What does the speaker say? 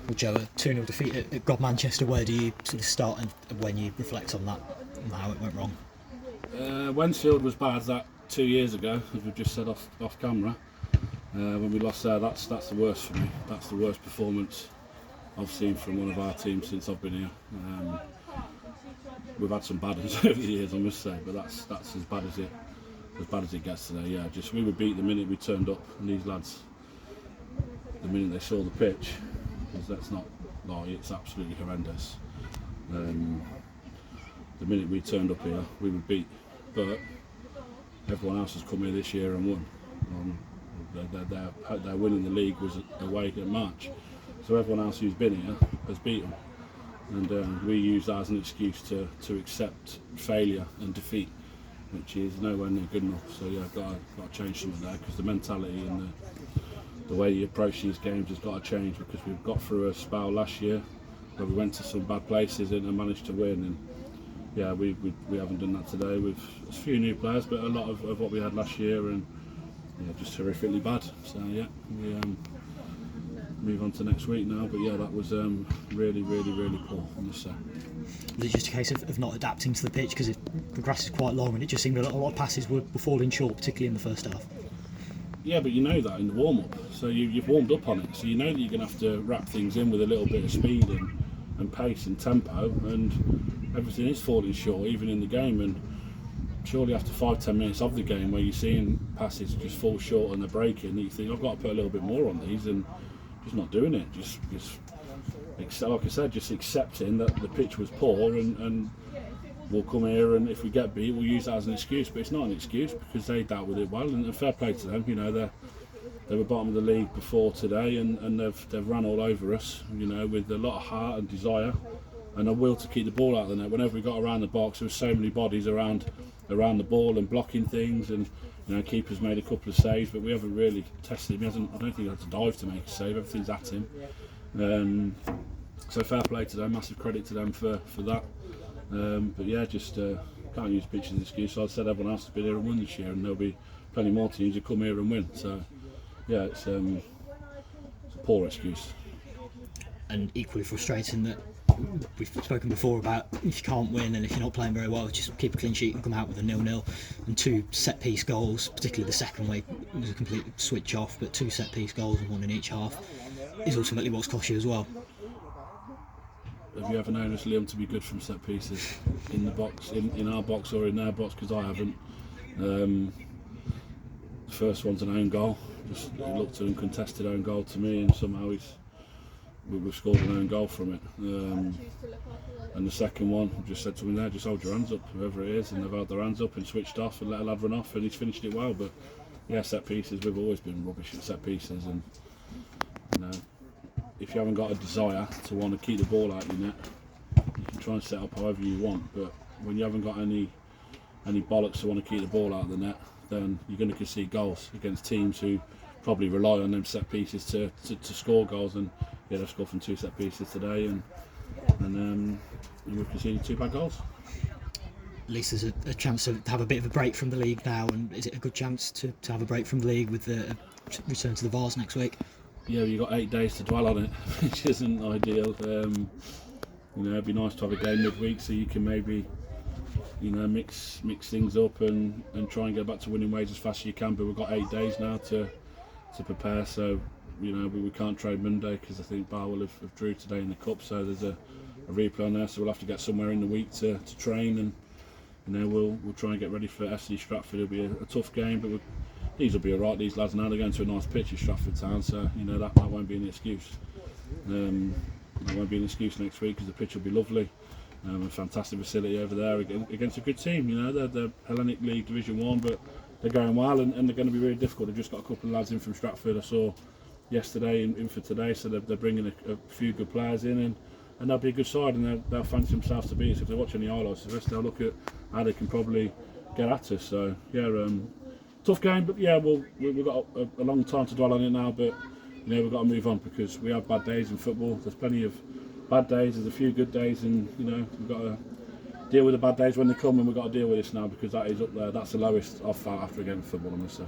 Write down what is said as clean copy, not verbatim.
Well, Joe, a 2-0 defeat at Godmanchester. Where do you sort of start and when you reflect on that and how it went wrong? Wensfield was bad that 2 years ago, as we've just said off camera. When we lost there, that's the worst for me. That's the worst performance I've seen from one of our teams since I've been here. We've had some bad ones over the years, I must say, but that's as bad as it gets today. Yeah, just we were beat the minute we turned up, and these lads, the minute they saw the pitch, because that's not like it's absolutely horrendous. The minute we turned up here, we were beat, but everyone else has come here this year and won. Their winning the league was away in March, so everyone else who's been here has beaten, and we use that as an excuse to accept failure and defeat, which is nowhere near good enough. So yeah, I've got to change something there, because the mentality and the way you approach these games has got to change, because we've got through a spell last year where we went to some bad places and managed to win, and yeah, we haven't done that today with a few new players, but a lot of what we had last year, and yeah, just horrifically bad. So yeah, we move on to next week now, but yeah, that was really poor, I must say. Was it just a case of not adapting to the pitch, because the grass is quite long and it just seemed a lot of passes were falling short, particularly in the first half? Yeah, but you know that in the warm-up, so you've warmed up on it, so you know that you're going to have to wrap things in with a little bit of speed and pace and tempo, and everything is falling short, even in the game. And surely after 5-10 minutes of the game, where you're seeing passes just fall short and they're breaking, you think I've got to put a little bit more on these, and just not doing it. Just like I said, just accepting that the pitch was poor, and we'll come here, and if we get beat, we'll use that as an excuse. But it's not an excuse, because they dealt with it well, and fair play to them. You know, they were bottom of the league before today, and they've run all over us. You know, with a lot of heart and desire, and a will to keep the ball out of the net. Whenever we got around the box, there were so many bodies around the ball and blocking things, and you know, keeper's made a couple of saves, but we haven't really tested him. I don't think he had to dive to make a save. Everything's at him. So fair play to them, massive credit to them for that. But yeah, just can't use pitch as an excuse. So I said everyone else has been here and won this year, and there'll be plenty more teams who come here and win. So yeah, it's a poor excuse. And equally frustrating that we've spoken before about, if you can't win and if you're not playing very well, just keep a clean sheet and come out with a 0-0, and 2 set-piece goals, particularly the second way was a complete switch off, but 2 set-piece goals and 1 in each half is ultimately what's cost you as well. Have you ever known us, Liam, to be good from set pieces in the box, in our box or in their box? Because I haven't. The first one's an own goal. Just it looked an uncontested own goal to me, and somehow we've scored an own goal from it. And the second one, I just said to him there, just hold your hands up, whoever it is, and they've held their hands up and switched off and let a lad run off, and he's finished it well. But yeah, set pieces, we've always been rubbish at set pieces, and you know, if you haven't got a desire to want to keep the ball out your net, you can try and set up however you want, but when you haven't got any bollocks to want to keep the ball out of the net, then you're going to concede goals against teams who probably rely on them set pieces to score goals. And yeah, they've scored from 2 set pieces today, and we've conceded 2 bad goals. At least there's a chance to have a bit of a break from the league now, and is it a good chance to have a break from the league with the return to the Vars next week? Yeah, you've got 8 days to dwell on it, which isn't ideal. You know, it'd be nice to have a game midweek, so you can maybe, you know, mix things up and try and get back to winning ways as fast as you can. But we've got 8 days now to prepare, so you know, we can't trade Monday, because I think Barwell have drew today in the cup, so there's a replay on there, so we'll have to get somewhere in the week to train, and you know, we'll try and get ready for FC Stratford. It'll be a tough game, but these will be alright, these lads. Now they're going to a nice pitch at Stratford Town, so you know, that won't be an excuse. That won't be an excuse next week, because the pitch will be lovely. A fantastic facility over there against a good team. You know, they're Hellenic League Division 1, but they're going well, and they're going to be really difficult. They've just got a couple of lads in from Stratford I saw yesterday in for today, so they're bringing a few good players in, and they'll be a good side, and they'll fancy themselves to beat us. If they're watching the highlights of us, they'll look at how they can probably get at us. So yeah, tough game, but yeah, we've got a long time to dwell on it now, but you know, we've got to move on, because we have bad days in football. There's plenty of bad days, there's a few good days, and you know, we've got to deal with the bad days when they come, and we've got to deal with this now, because that is up there. That's the lowest I've felt after a game of football, I must say.